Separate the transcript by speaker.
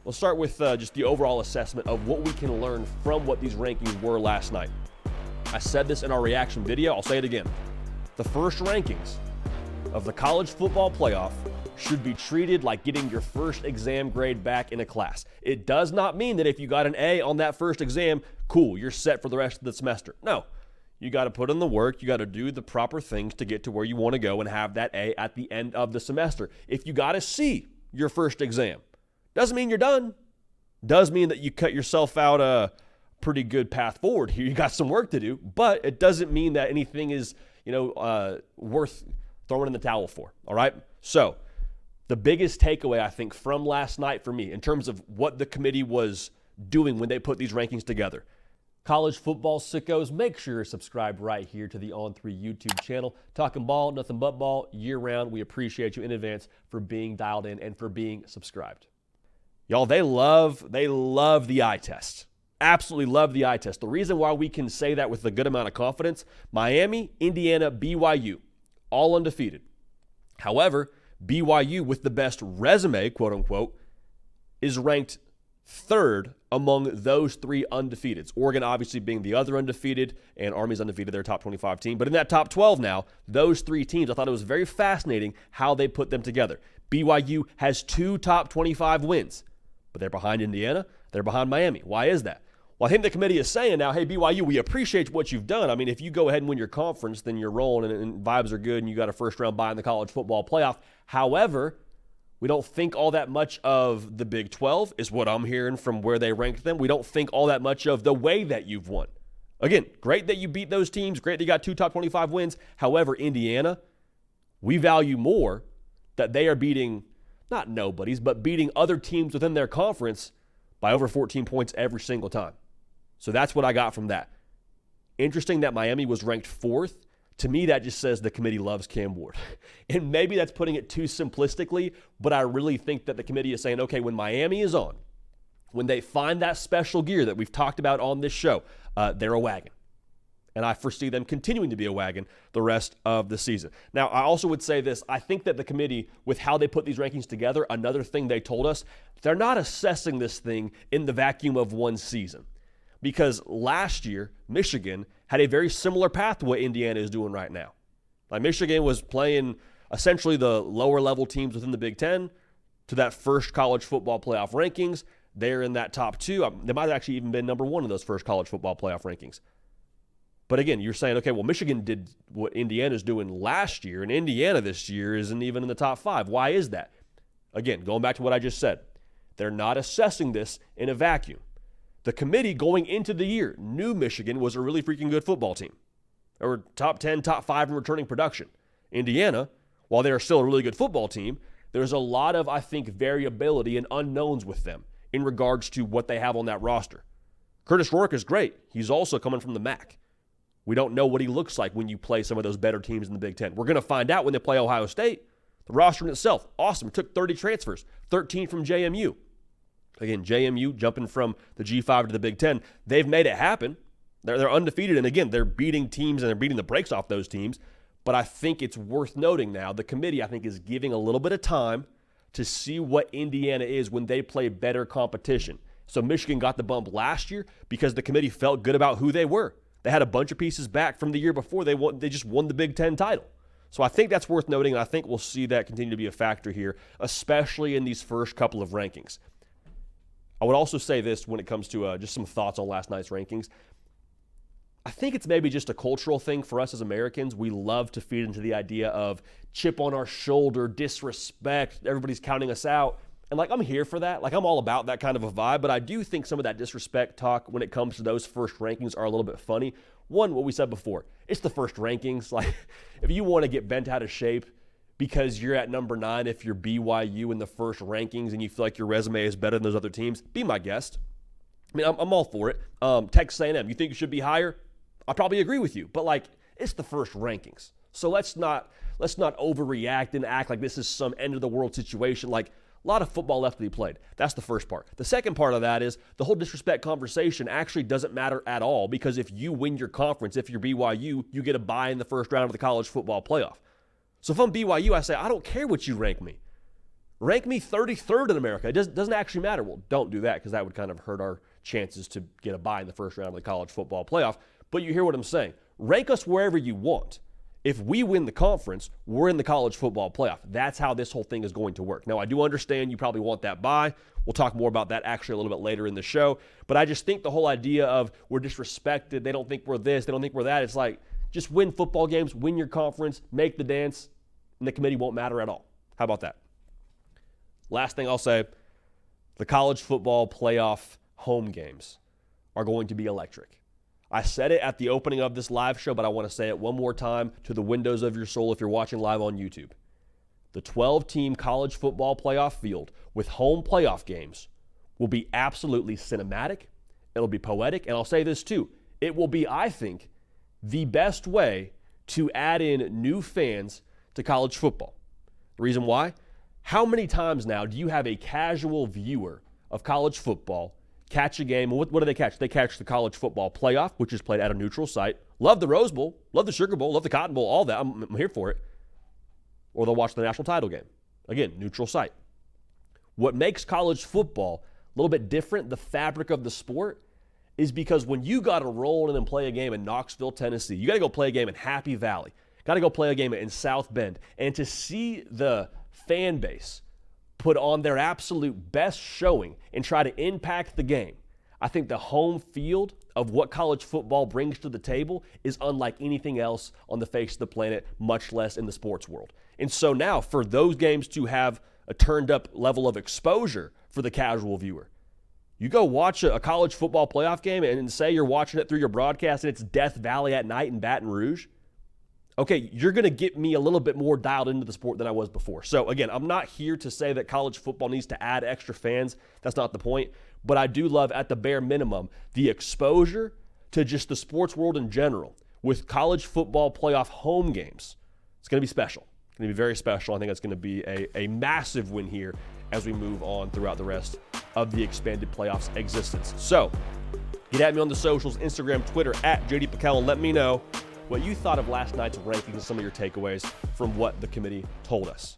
Speaker 1: We'll start with just the overall assessment of what we can learn from what these rankings were last night. I said this in our reaction video. I'll say it again. The first rankings of the college football playoff should be treated like getting your first exam grade back in a class. It does not mean that if you got an A on that first exam, cool, you're set for the rest of the semester. No, you got to put in the work. You got to do the proper things to get to where you want to go and have that A at the end of the semester. If you got a C your first exam, doesn't mean you're done. Does mean that you cut yourself out a pretty good path forward here. You got some work to do, but it doesn't mean that anything is, worth throwing in the towel for. All right. So the biggest takeaway, I think, from last night for me in terms of what the committee was doing when they put these rankings together. College football sickos, make sure you're subscribed right here to the On3 YouTube channel. Talking ball, nothing but ball, year round. We appreciate you in advance for being dialed in and for being subscribed. Y'all, they love the eye test. Absolutely love the eye test. The reason why we can say that with a good amount of confidence, Miami, Indiana, BYU, all undefeated. However, BYU with the best resume, quote unquote, is ranked third among those three undefeateds. Oregon obviously being the other undefeated, and Army's undefeated, their top 25 team. But in that top 12 now, those three teams, I thought it was very fascinating how they put them together. BYU has 2 top 25 wins, but they're behind Indiana, they're behind Miami. Why is that? Well, I think the committee is saying now, hey, BYU, we appreciate what you've done. I mean, if you go ahead and win your conference, then you're rolling and vibes are good and you got a first-round bye in the college football playoff. However, we don't think all that much of the Big 12 is what I'm hearing from where they ranked them. We don't think all that much of the way that you've won. Again, great that you beat those teams. Great that you got 2 top 25 wins. However, Indiana, we value more that they are beating, not nobodies, but beating other teams within their conference by over 14 points every single time. So that's what I got from that. Interesting that Miami was ranked 4th. To me, that just says the committee loves Cam Ward. And maybe that's putting it too simplistically, but I really think that the committee is saying, okay, when Miami is on, when they find that special gear that we've talked about on this show, they're a wagon. And I foresee them continuing to be a wagon the rest of the season. Now, I also would say this. I think that the committee, with how they put these rankings together, another thing they told us, they're not assessing this thing in the vacuum of one season. Because last year, Michigan had a very similar path to what Indiana is doing right now. Like Michigan was playing essentially the lower level teams within the Big Ten to that first college football playoff rankings. They're in that top 2. They might have actually even been number 1 in those first college football playoff rankings. But again, you're saying, okay, well, Michigan did what Indiana's doing last year, and Indiana this year isn't even in the top 5. Why is that? Again, going back to what I just said, they're not assessing this in a vacuum. The committee going into the year knew Michigan was a really freaking good football team. They were top 10, top 5 in returning production. Indiana, while they're still a really good football team, there's a lot of, I think, variability and unknowns with them in regards to what they have on that roster. Curtis Rourke is great. He's also coming from the MAC. We don't know what he looks like when you play some of those better teams in the Big Ten. We're going to find out when they play Ohio State. The roster in itself, awesome. Took 30 transfers, 13 from JMU. Again, JMU jumping from the G5 to the Big Ten. They've made it happen. They're undefeated, and again, they're beating teams and they're beating the brakes off those teams. But I think it's worth noting now, the committee, I think, is giving a little bit of time to see what Indiana is when they play better competition. So Michigan got the bump last year because the committee felt good about who they were. They had a bunch of pieces back from the year before. They just won the Big Ten title. So I think that's worth noting, and I think we'll see that continue to be a factor here, especially in these first couple of rankings. I would also say this when it comes to just some thoughts on last night's rankings. I think it's maybe just a cultural thing for us as Americans. We love to feed into the idea of chip on our shoulder, disrespect, everybody's counting us out. And I'm here for that. I'm all about that kind of a vibe, but I do think some of that disrespect talk when it comes to those first rankings are a little bit funny. One, what we said before, it's the first rankings. If you want to get bent out of shape because you're at number 9, if you're BYU in the first rankings and you feel like your resume is better than those other teams, be my guest. I mean, I'm all for it. Texas A&M, you think you should be higher? I probably agree with you, but it's the first rankings. So let's not overreact and act like this is some end of the world situation. A lot of football left to be played. That's the first part. The second part of that is the whole disrespect conversation actually doesn't matter at all, because if you win your conference, if you're BYU, you get a bye in the first round of the college football playoff. So if I'm BYU, I say, I don't care what you rank me. Rank me 33rd in America. It doesn't actually matter. Well, don't do that because that would kind of hurt our chances to get a bye in the first round of the college football playoff. But you hear what I'm saying. Rank us wherever you want. If we win the conference, we're in the college football playoff. That's how this whole thing is going to work. Now, I do understand you probably want that bye. We'll talk more about that actually a little bit later in the show. But I just think the whole idea of we're disrespected, they don't think we're this, they don't think we're that, it's like just win football games, win your conference, make the dance, and the committee won't matter at all. How about that? Last thing I'll say, the college football playoff home games are going to be electric. I said it at the opening of this live show, but I want to say it one more time to the windows of your soul if you're watching live on YouTube. The 12-team college football playoff field with home playoff games will be absolutely cinematic. It'll be poetic. And I'll say this too. It will be, I think, the best way to add in new fans to college football. The reason why? How many times now do you have a casual viewer of college football catch a game? What do they catch? They catch the college football playoff, which is played at a neutral site. Love the Rose Bowl, love the Sugar Bowl, love the Cotton Bowl, all that. I'm here for it. Or they'll watch the national title game. Again, neutral site. What makes college football a little bit different, the fabric of the sport, is because when you got to roll in and play a game in Knoxville, Tennessee, you got to go play a game in Happy Valley, got to go play a game in South Bend, and to see the fan base put on their absolute best showing and try to impact the game, I think the home field of what college football brings to the table is unlike anything else on the face of the planet, much less in the sports world. And so now for those games to have a turned up level of exposure for the casual viewer, you go watch a college football playoff game and say you're watching it through your broadcast and it's Death Valley at night in Baton Rouge. Okay, you're going to get me a little bit more dialed into the sport than I was before. So again, I'm not here to say that college football needs to add extra fans. That's not the point. But I do love, at the bare minimum, the exposure to just the sports world in general with college football playoff home games. It's going to be special. It's going to be very special. I think it's going to be a massive win here as we move on throughout the rest of the expanded playoffs existence. So get at me on the socials, Instagram, Twitter, at JD PicKell, and let me know what you thought of last night's rankings and some of your takeaways from what the committee told us.